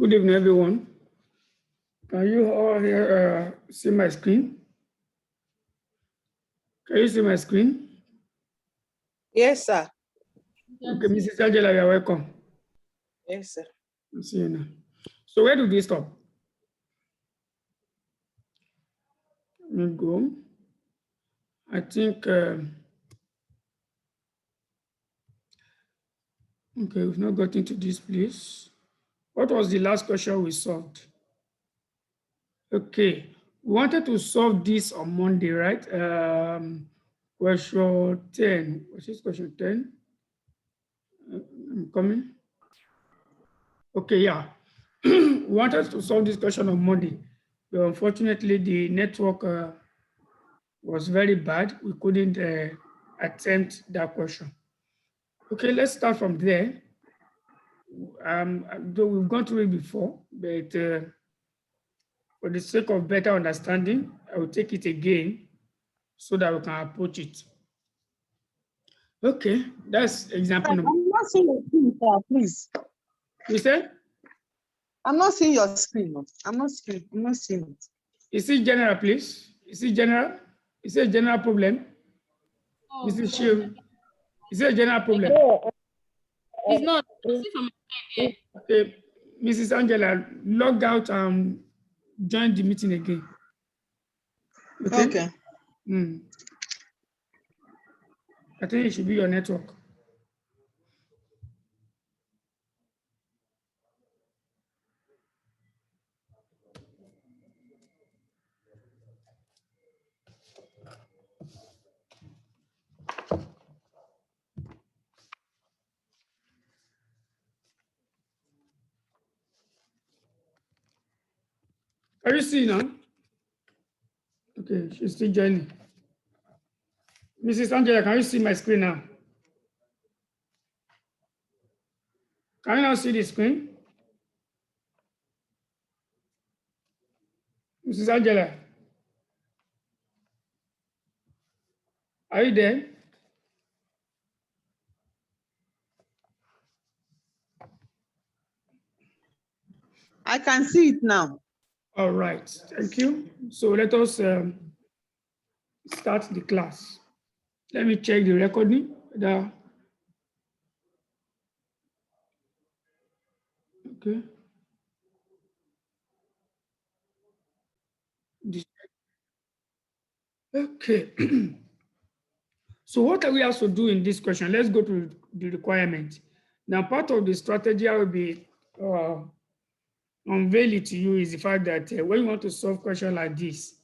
Good evening, everyone. Can you all here see my screen? Can you see my screen? Yes, sir. Okay, Mrs. Angela, you're welcome. Yes, sir. I'll see you now. So where do we stop? Let me go. I think, okay, we've not got into this place. What was the last question we solved? Okay, we wanted to solve this on Monday, right? Question 10. What is question 10? I'm coming. Okay, yeah. We wanted to solve this question on Monday, but unfortunately the network was very bad. We couldn't attempt that question. Okay, let's start from there. Though we've gone through it before, but for the sake of better understanding, I will take it again so that we can approach it. Okay, that's example number. I'm not seeing your screen, sir, please. You said? I'm not seeing your screen. I'm not seeing it. Is it general, please? Is it general? Is it a general problem? Mrs. Shield, is it a general problem? It's not. See from here. Okay, Mrs. Angela, log out and join the meeting again. Okay. I think it should be your network. Can you see now? Okay, she's still joining. Mrs. Angela, can you see my screen now? Can you now see the screen? Mrs. Angela, are you there? I can see it now. All right, thank you. So let us start the class. Let me check the recording. Okay. Okay. So what are we also do in this question? Let's go to the requirement. Now, part of the strategy I will be unveiling to you is the fact that when you want to solve questions like this,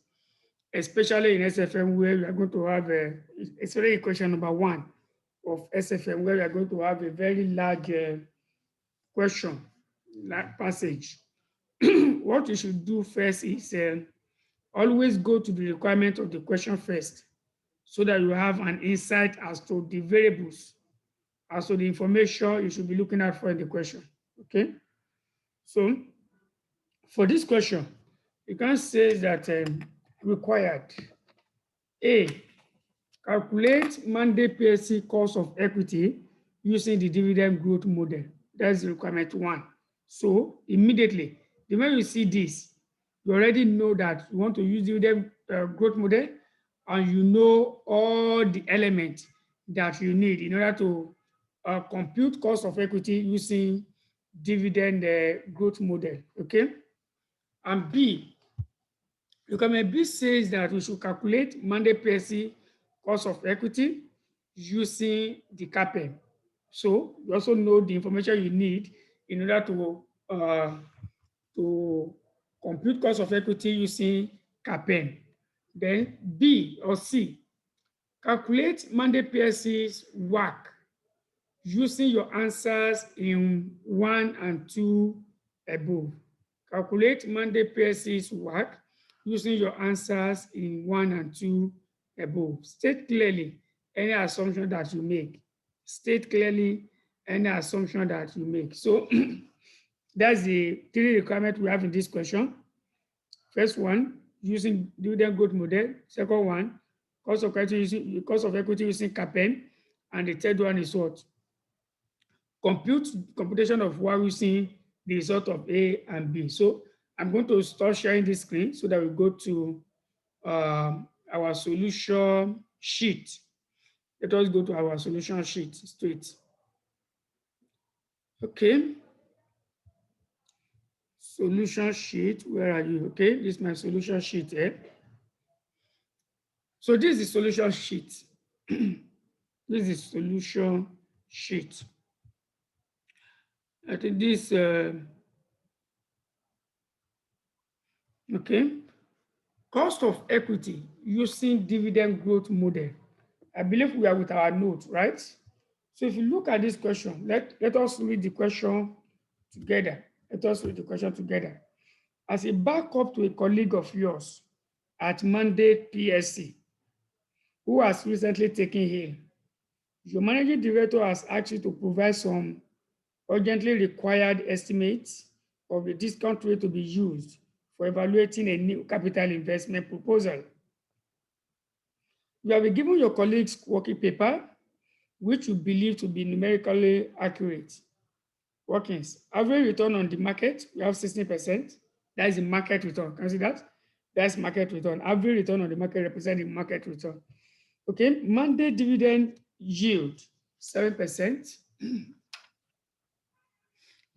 especially in SFM, where we are going to have especially question number 1 of SFM, where we are going to have a very large question, like passage. What you should do first is always go to the requirement of the question first, so that you have an insight as to the variables, as to the information you should be looking at for in the question, okay? So for this question, you can say that required, A, calculate Monday PSC cost of equity using the dividend growth model. That's requirement 1. So immediately, the moment you see this, you already know that you want to use dividend growth model, and you know all the elements that you need in order to compute cost of equity using dividend growth model, okay? And B, requirement B says that we should calculate Monday PSC cost of equity using the CAPM. So you also know the information you need in order to compute cost of equity using CAPM. Then B or C, calculate Monday PSC's WACC using your answers in 1 and 2 above. Calculate Monday PSC's WACC using your answers in 1 and 2 above. State clearly any assumption that you make. State clearly any assumption that you make. So that's the 3 requirements we have in this question. First one, using dividend growth model. Second one, cost of equity using CAPM. And the third one is what? Computation of WACC using the result of A and B. So I'm going to start sharing this screen so that we go to our solution sheet. Let us go to our solution sheet straight. Okay. Solution sheet, where are you? Okay, this is my solution sheet here. So this is the solution sheet. This is solution sheet. I think this, okay. Cost of equity using dividend growth model. I believe we are with our note, right? So if you look at this question, let us read the question together. Let us read the question together. As a backup to a colleague of yours at Mandate PSC, who has recently taken ill, your managing director has asked you to provide some urgently required estimates of the discount rate to be used for evaluating a new capital investment proposal. You have been given your colleague's working paper, which you believe to be numerically accurate. Workings, average return on the market, we have 16%. That is the market return. Can you see that? That's market return. Average return on the market represents the market return. Okay, Monday dividend yield, 7%.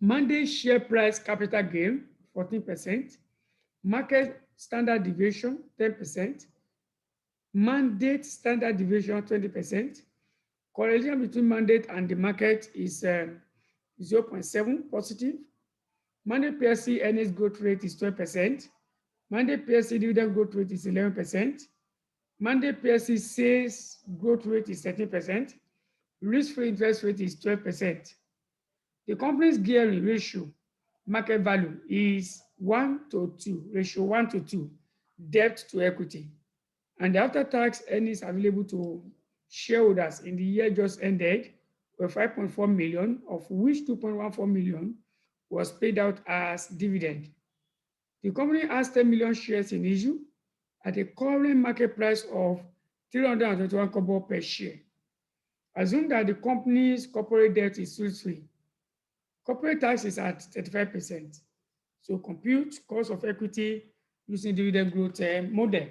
Monday share price capital gain, 14%. Market standard deviation, 10%. Mandate standard deviation, 20%. Correlation between mandate and the market is 0.7 positive. Mandate PSC earnings growth rate is 12%. Mandate PSC dividend growth rate is 11%. Mandate PSC sales growth rate is 13%. Risk-free interest rate is 12%. The company's gearing ratio, market value, is 1 to 2, ratio 1 to 2, debt to equity. And the after-tax earnings available to shareholders in the year just ended were 5.4 million, of which 2.14 million was paid out as dividend. The company has 10 million shares in issue at a current market price of 321 kobo per share. Assume that the company's corporate debt is free. Corporate tax is at 35%. So compute cost of equity using dividend growth model.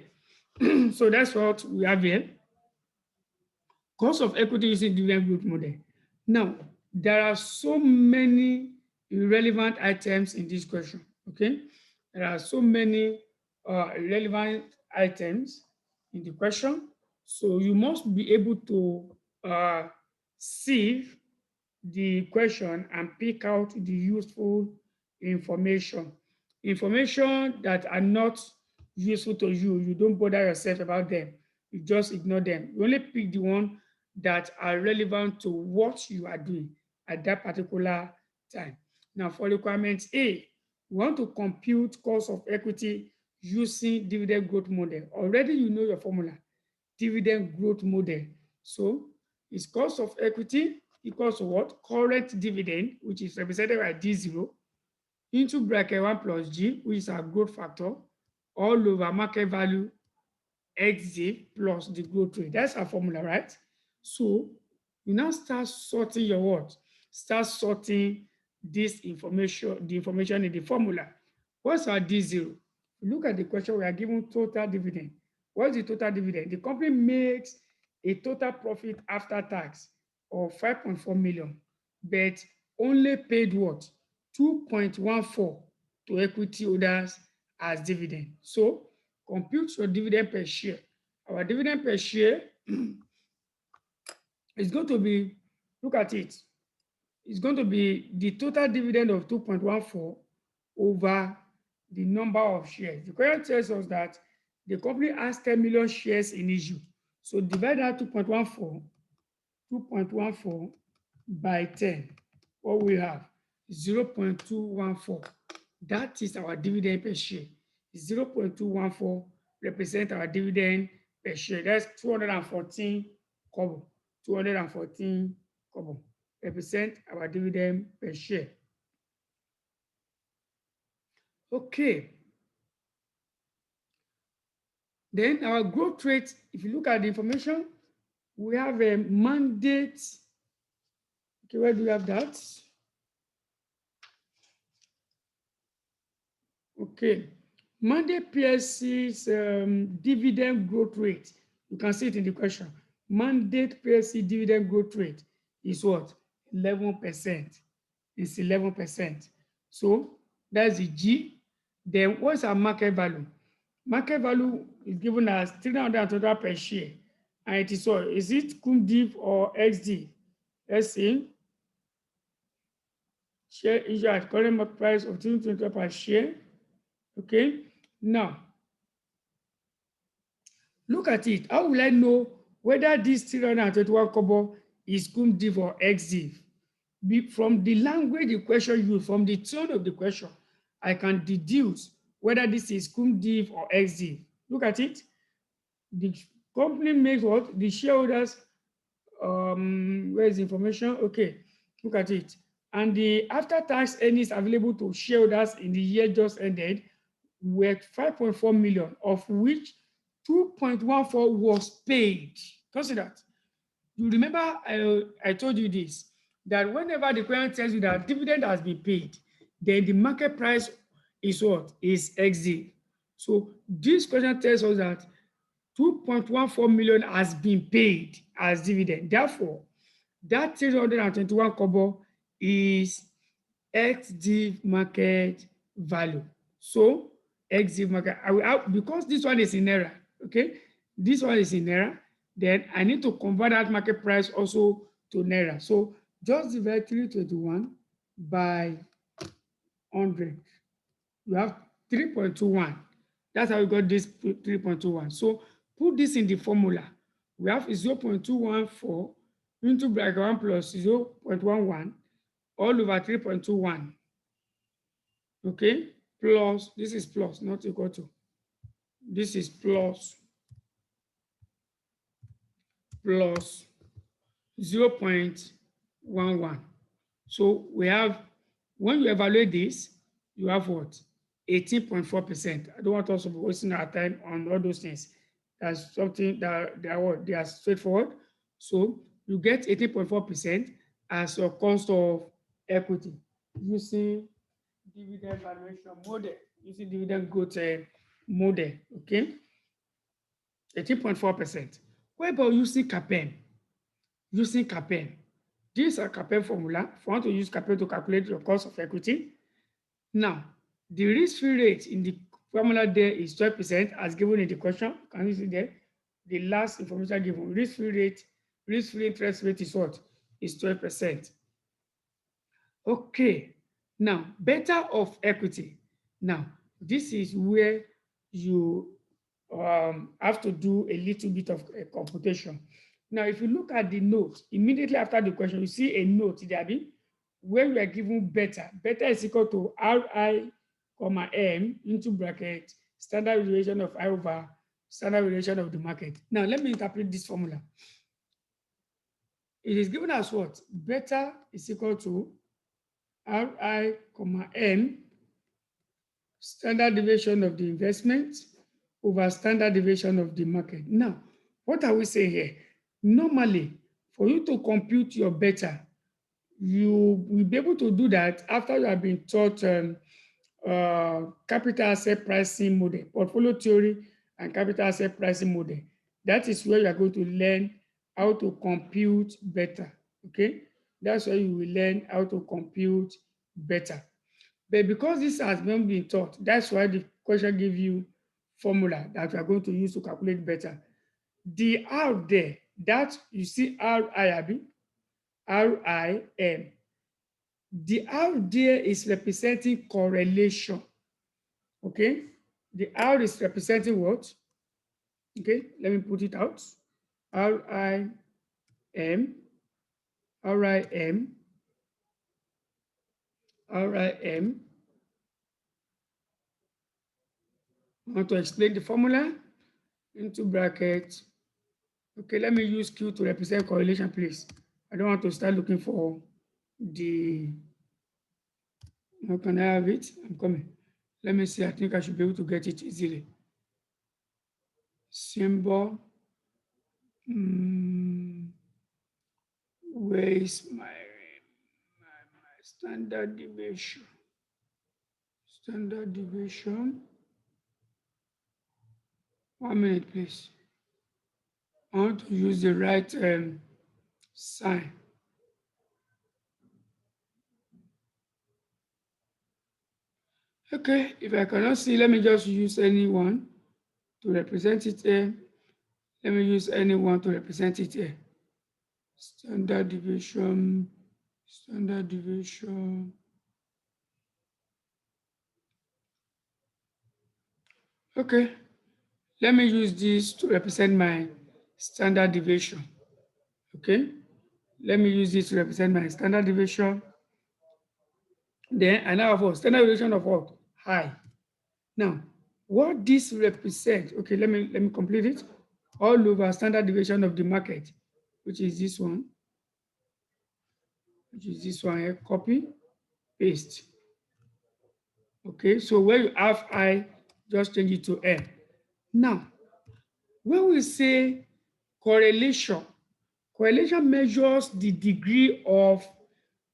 So that's what we have here. Cost of equity using dividend growth model. Now, there are so many irrelevant items in this question, okay? There are so many irrelevant items in the question. So you must be able to sieve the question and pick out the useful information. Information that are not useful to you, you don't bother yourself about them. You just ignore them. You only pick the one that are relevant to what you are doing at that particular time. Now for requirement A, we want to compute cost of equity using dividend growth model. Already you know your formula, dividend growth model. So it's cost of equity equals to what? Current dividend, which is represented by D0, into bracket 1 plus G, which is our growth factor, all over market value XZ plus the growth rate. That's our formula, right? So you now start sorting your what? Start sorting this information, the information in the formula. What's our D0? Look at the question, we are given total dividend. What's the total dividend? The company makes a total profit after tax of 5.4 million, but only paid what? 2.14 to equity holders as dividend. So compute your dividend per share. Our dividend per share is going to be, look at it, it's going to be the total dividend of 2.14 over the number of shares. The question tells us that the company has 10 million shares in issue. So divide that 2.14 by 10. What we have? 0.214. That is our dividend per share. 0.214 represents our dividend per share. That's 214 kobo. 214 kobo represent our dividend per share. Okay. Then our growth rate, if you look at the information, we have a mandate. Okay, where do we have that? Okay. Monday PSC's dividend growth rate, you can see it in the question. Monday PSC dividend growth rate is what? 11%. It's 11%. So that's the G. Then what's our market value? Market value is given as 300 per share. And it is what? Is it cum div or XD? Let's see. Share issue at current market price of 220 per share. Okay. Now, look at it. How will I know whether this 321 kobo is cum div or ex div? From the language the question used, from the tone of the question, I can deduce whether this is cum div or ex div. Look at it. The company makes what? The shareholders, where is the information? Okay, look at it. And the after-tax earnings available to shareholders in the year just ended were 5.4 million, of which 2.14 was paid. Consider that. You remember I told you this, that whenever the client tells you that dividend has been paid, then the market price is what? Is exit. So this question tells us that 2.14 million has been paid as dividend. Therefore, that 321 kobo is XD market value. So XD market, because this one is in error, okay? This one is in error, then I need to convert that market price also to Naira. So just divide 321 by 100. You have 3.21. That's how we got this 3.21. So put this in the formula. We have 0.214 into bracket 1 plus 0.11 all over 3.21. Okay, plus, this is plus, not equal to. This is plus 0.11. So we have, when you evaluate this, you have what? 18.4%. I don't want us to be wasting our time on all those things. That's something that they are straightforward. So you get 18.4% as your cost of equity using dividend valuation model, using dividend growth model. Okay, 18.4%. What about using CAPM? Using CAPM. This is a CAPM formula. If you want to use CAPM to calculate your cost of equity. Now, the risk-free rate in the formula there is 12% as given in the question. Can you see there? The last information given, risk-free rate, risk-free interest rate is what? Is 12%. Okay, now beta of equity. Now, this is where you have to do a little bit of a computation. Now, if you look at the note, immediately after the question, you see a note there, where we are given beta. Beta is equal to Ri, comma M into bracket standard deviation of I over standard deviation of the market. Now, let me interpret this formula. It is given as what? Beta is equal to Ri, comma M, standard deviation of the investment over standard deviation of the market. Now, what are we saying here? Normally, for you to compute your beta, you will be able to do that after you have been taught capital asset pricing model, portfolio theory and capital asset pricing model. That is where you are going to learn how to compute beta. Okay, that's where you will learn how to compute beta. But because this has not been taught, that's why the question gives you formula that we are going to use to calculate beta. The R there, that you see RIM. The R there is representing correlation. Okay, the R is representing what? Okay, let me put it out. RIM. I want to explain the formula into brackets. Okay, let me use Q to represent correlation, please. I don't want to start looking for the, how can I have it? I'm coming. Let me see, I think I should be able to get it easily. Symbol. Where is my standard deviation? Standard deviation. 1 minute, please. I want to use the right sign. Okay, if I cannot see, let me just use anyone to represent it here. Let me use anyone to represent it here. Standard deviation, standard deviation. Okay, let me use this to represent my standard deviation. Okay, let me use this to represent my standard deviation. Then I now have a standard deviation of what? High. Now, what this represents, okay, let me complete it. All over standard deviation of the market, which is this one, here, copy, paste. Okay, so where you have I, just change it to L. Now, when we say correlation, correlation measures the degree of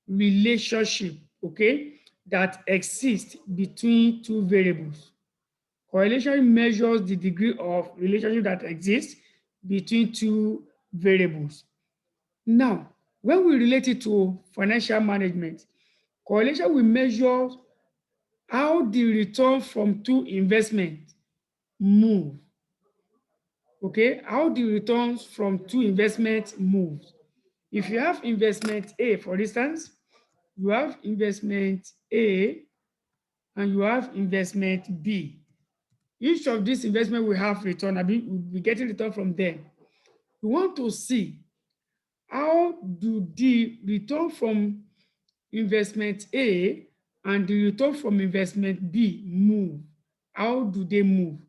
relationship, okay, that exists between two variables. Correlation measures the degree of relationship that exists between two variables. Now, when we relate it to financial management, correlation will measure how the return from two investments move. Okay, how the returns from two investments move. If you have investment A, for instance, you have investment A and you have investment B. Each of these investment will have return. I mean, we'll be getting return from them. We want to see how do the return from investment A and the return from investment B move? How do they move?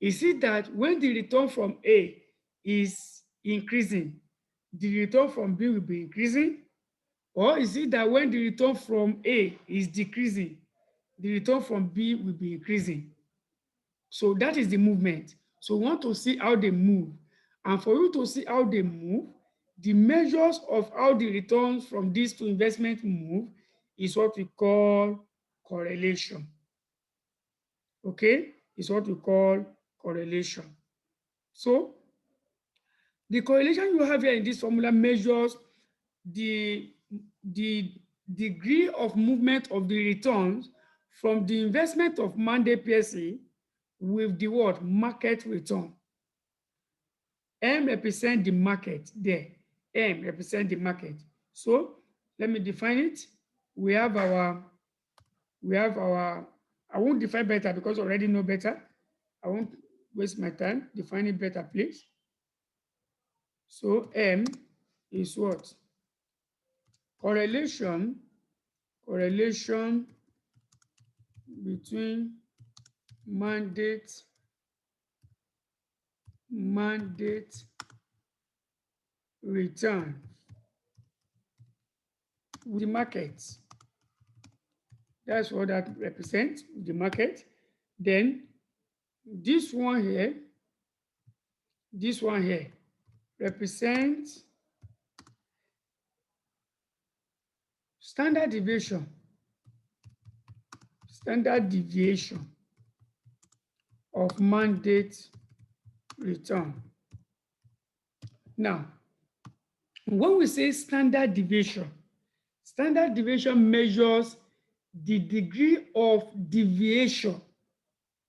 Is it that when the return from A is increasing, the return from B will be increasing? Or is it that when the return from A is decreasing, the return from B will be increasing? So that is the movement. So we want to see how they move. And for you to see how they move, the measures of how the returns from these two investments move is what we call correlation. Okay, is what we call correlation. So the correlation you have here in this formula measures the degree of movement of the returns from the investment of Monday PSC with the word market return. M represent the market there. M represent the market. So let me define it. We have our, I won't define better because I already know better. I won't waste my time. Define it better, please. So M is what? Correlation between mandate return with the market. That's what that represents, the market. Then this one here represents standard deviation of mandate return. Now, when we say standard deviation measures the degree of deviation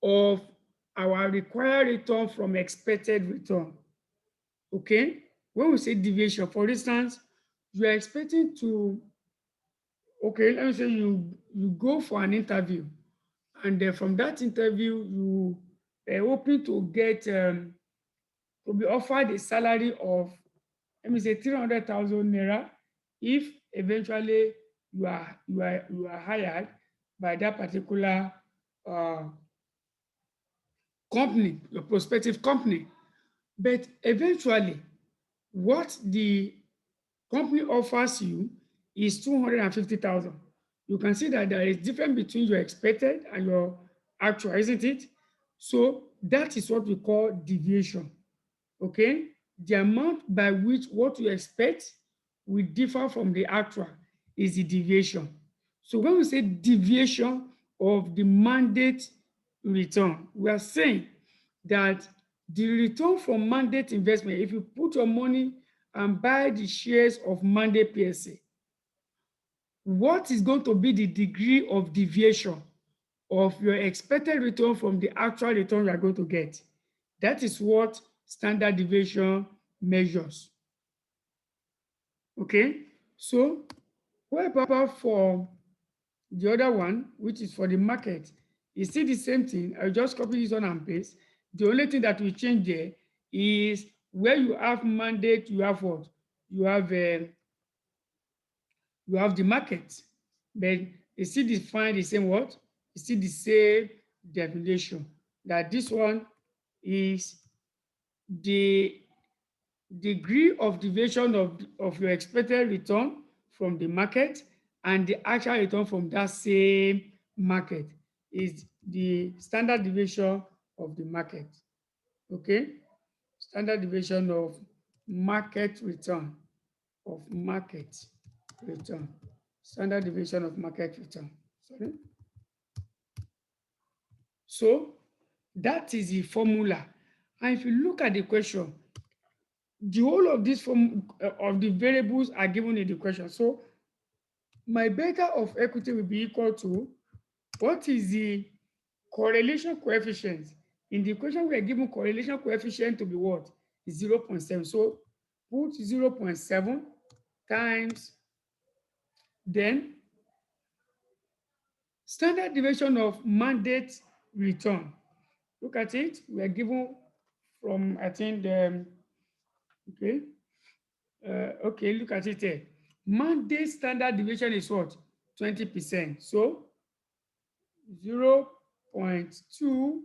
of our required return from expected return. Okay, when we say deviation, for instance, you are expecting to, okay, let me say you go for an interview, and then from that interview, you are hoping to get, to be offered a salary of, let me say 300,000 naira if eventually you are hired by that particular company, your prospective company. But eventually, what the company offers you is 250,000. You can see that there is difference between your expected and your actual, isn't it? So that is what we call deviation. Okay, the amount by which what you expect will differ from the actual is the deviation. So when we say deviation of the mandate return. We are saying that the return from mandate investment, if you put your money and buy the shares of mandate PSA, what is going to be the degree of deviation of your expected return from the actual return you are going to get? That is what standard deviation measures. Okay, so what about for the other one, which is for the market? You see the same thing. I just copy this one and paste. The only thing that will change there is where you have mandate, you have what? You have the market, but you see define the same what? You see the same definition, that this one is the degree of deviation of your expected return from the market and the actual return from that same market is the standard deviation of the market. Okay, standard deviation of market return, standard deviation of market return. Sorry. So that is the formula. And if you look at the question, the whole of this form of the variables are given in the question. So my beta of equity will be equal to, what is the correlation coefficient? In the question, we are given correlation coefficient to be what? 0.7. So put 0.7 times, then standard deviation of mandate return. Look at it. We are given from, I think, the, okay, look at it here. Mandate standard deviation is what? 20%. So 0.2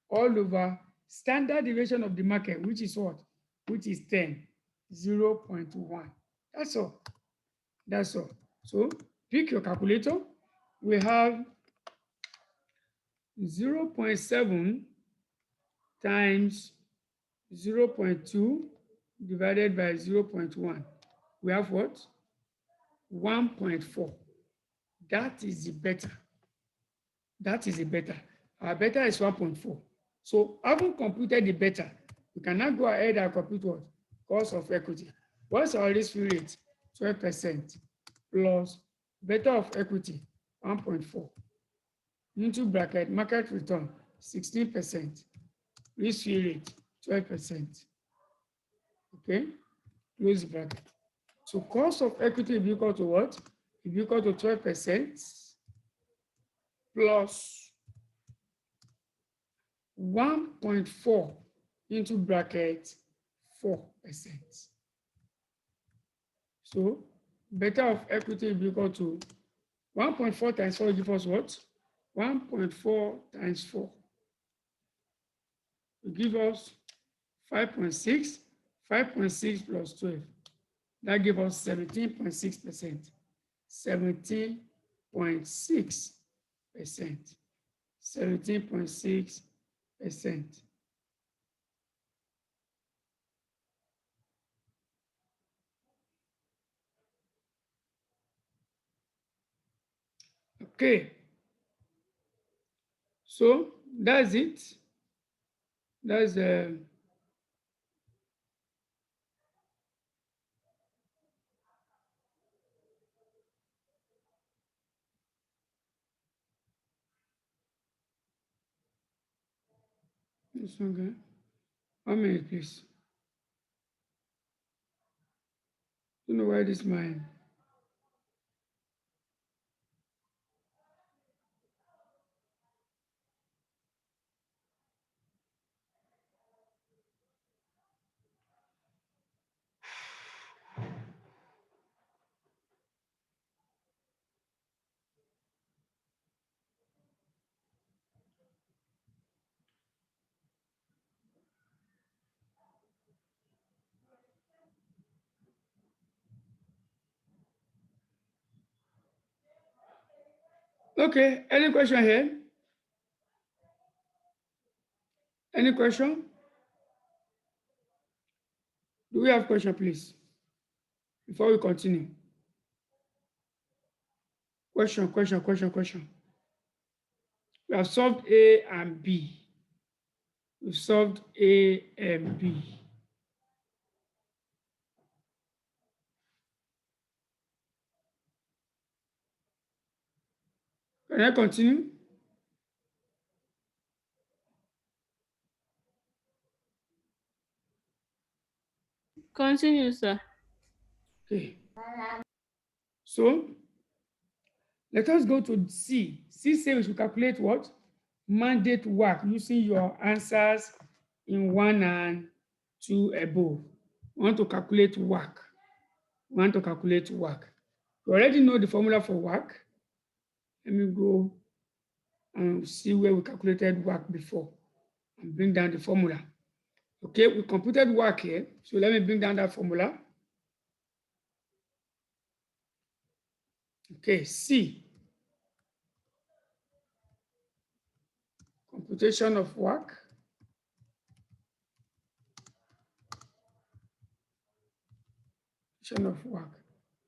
all over standard deviation of the market, which is what? Which is 10, 0.1. That's all. That's all. So pick your calculator. We have 0.7 times 0.2 divided by 0.1. We have what? 1.4. That is the beta. That is the beta. Our beta is 1.4. So having computed the beta, we can now go ahead and compute what? Cost of equity. What's our risk-free rate? 12% plus beta of equity, 1.4, into bracket market return, 16%, risk-free rate, 12%. Okay, close the bracket. So cost of equity will be equal to what? It will be equal to 12% plus 1.4 into bracket 4%. So beta of equity will be equal to 1.4 times 4 gives us what? 1.4 times 4 will give us 5.6. 5.6 plus 12. That gives us 17.6%. 17.6%. 17.6%. Okay. So that's it. That's it's okay. 1 minute, please. Don't know why this mine. Okay, any question here? Any question? Do we have question, please? Before we continue. Question. We have solved A and B. We've solved A and B. Can I continue? Continue, sir. Okay. So let us go to C. C says we should calculate what? Mandate work using your answers in 1 and 2 above. We want to calculate work. We want to calculate work. You already know the formula for work. Let me go and see where we calculated work before and bring down the formula. Okay, we computed work here. So let me bring down that formula. Okay, C. Computation of work. Of work.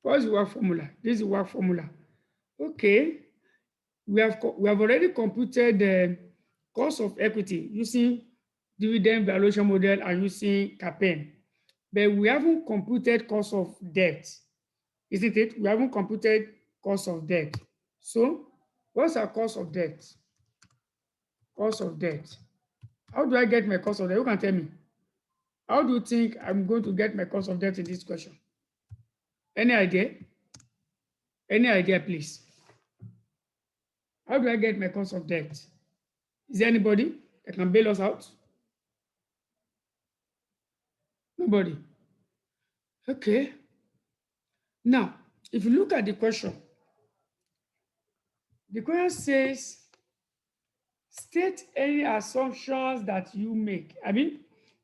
What's the work formula? This is the work formula. Okay, we have already computed the cost of equity using dividend valuation model and using CAPM, but we haven't computed cost of debt, isn't it? We haven't computed cost of debt. So, what's our cost of debt? Cost of debt. How do I get my cost of debt? You can tell me. How do you think I'm going to get my cost of debt in this question? Any idea? Any idea, please? How do I get my cost of debt? Is there anybody that can bail us out? Nobody. Okay. Now, if you look at the question says, state any assumptions that you make.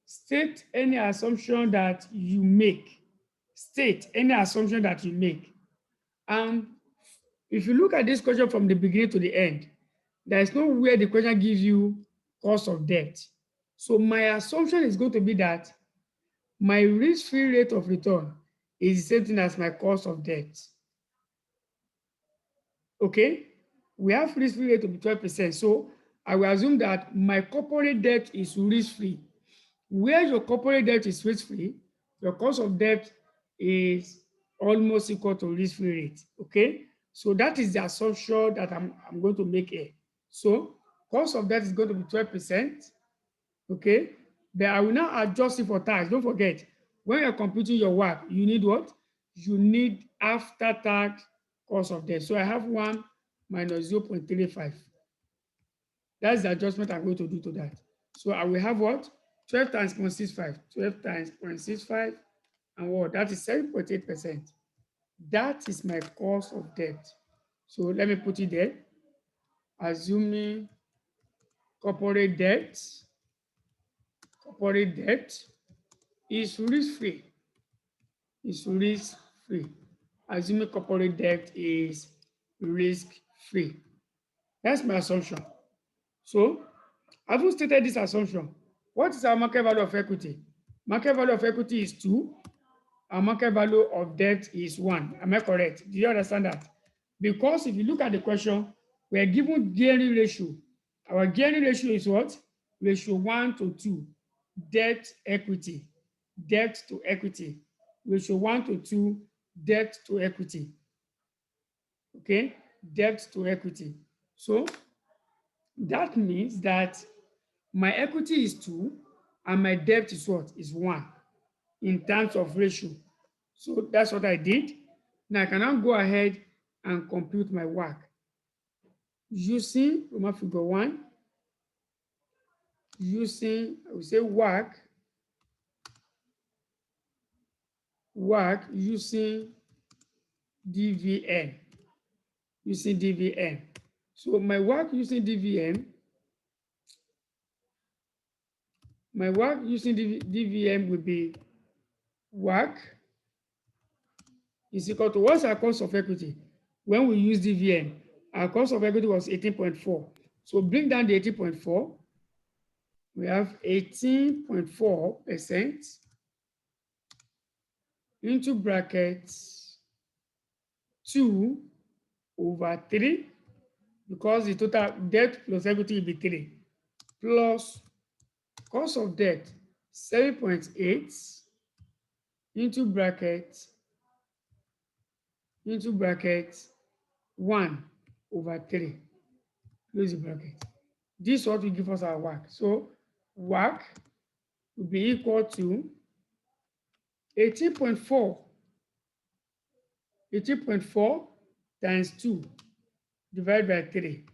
State any assumption that you make. State any assumption that you make. And if you look at this question from the beginning to the end, there is nowhere the question gives you cost of debt. So my assumption is going to be that my risk-free rate of return is the same thing as my cost of debt. Okay, we have risk-free rate of 12%. So I will assume that my corporate debt is risk-free. Where your corporate debt is risk-free, your cost of debt is almost equal to risk-free rate. Okay, so that is the assumption that I'm going to make here. So cost of debt is going to be 12%. Okay, but I will now adjust it for tax. Don't forget, when you're computing your work, you need what? You need after-tax cost of debt. So I have 1 minus 0.35. That's the adjustment I'm going to do to that. So I will have what? 12 times 0.65. 12 times 0.65. And what? That is 7.8%. That is my cost of debt. So let me put it there. Assuming corporate debt is risk-free. Is risk-free. Assuming corporate debt is risk-free. That's my assumption. So, having stated this assumption, what is our market value of equity? Market value of equity is 2. Our market value of debt is 1. Am I correct? Do you understand that? Because if you look at the question, we are given gearing ratio. Our gearing ratio is what? Ratio 1 to 2. Debt equity. Debt to equity. Ratio 1 to 2. Debt to equity. Okay? Debt to equity. So that means that my equity is 2 and my debt is what? Is 1 in terms of ratio. So that's what I did. Now I can now go ahead and compute my work. Using Roman figure 1, using, I will say work using DVM. Using DVM. So my work using DVM, DVM will be work is equal to, what's our cost of equity? When we use DVM, our cost of equity was 18.4. So bring down the 18.4. We have 18.4% into brackets 2 over 3 because the total debt plus equity will be 3, plus cost of debt 7.8 into bracket 1/3, close the bracket. This is what will give us our WACC. So WACC will be equal to 18.4. 18.4 times 2 divided by 3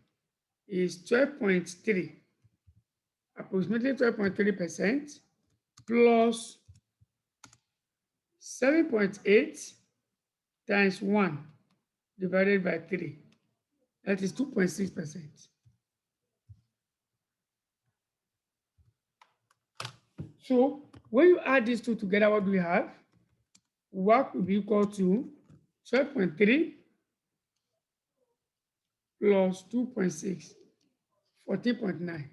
is 12.3, approximately 12.3%, plus 7.8 times 1 divided by 3, that is 2.6%. So when you add these two together, what do we have? WACC will be equal to 12.3 plus 2.6, 14.9.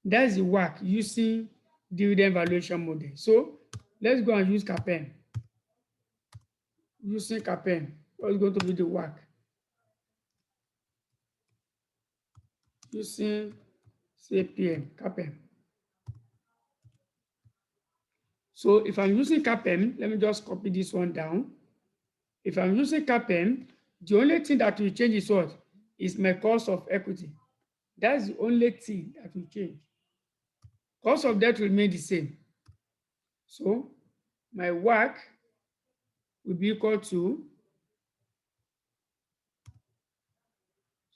That's the WACC using dividend valuation model. So let's go and use CAPM. Using CAPM, what's going to be the WACC? Using CAPM. So if I'm using CAPM, let me just copy this one down. If I'm using CAPM, the only thing that will change is what? Is my cost of equity. That's the only thing that will change. Cost of debt will remain the same. So my WACC will be equal to,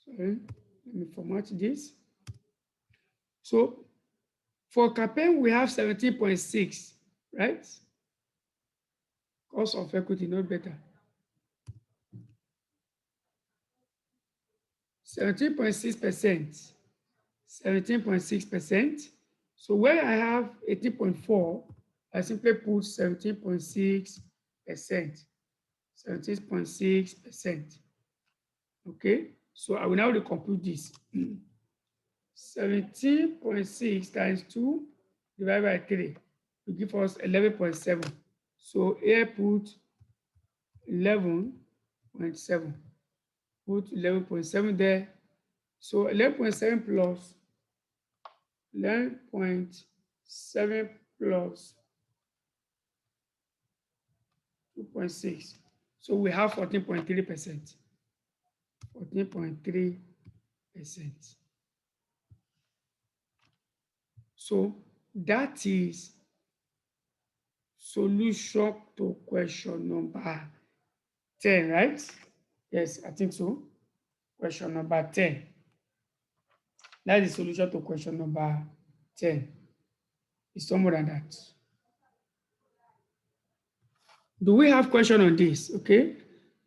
sorry, let me format this. So for CAPM, we have 17.6, right? Cost of equity, not better. 17.6%. 17.6%. So where I have 18.4, I simply put 17.6%. 17.6%. Okay, so I will now recompute this. 17.6 times 2 divided by 3 will give us 11.7. So here put 11.7. Put 11.7 there. So 11.7 plus 11.7 plus 2.6. So we have 14.3%. 14.3%. So that is solution to question number 10, right? Yes, I think so. Question number 10. That is the solution to question number 10. It's somewhere than that. Do we have question on this? Okay. I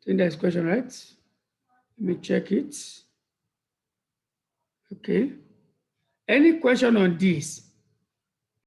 think there's a question, right? Let me check it. Okay. Any question on this?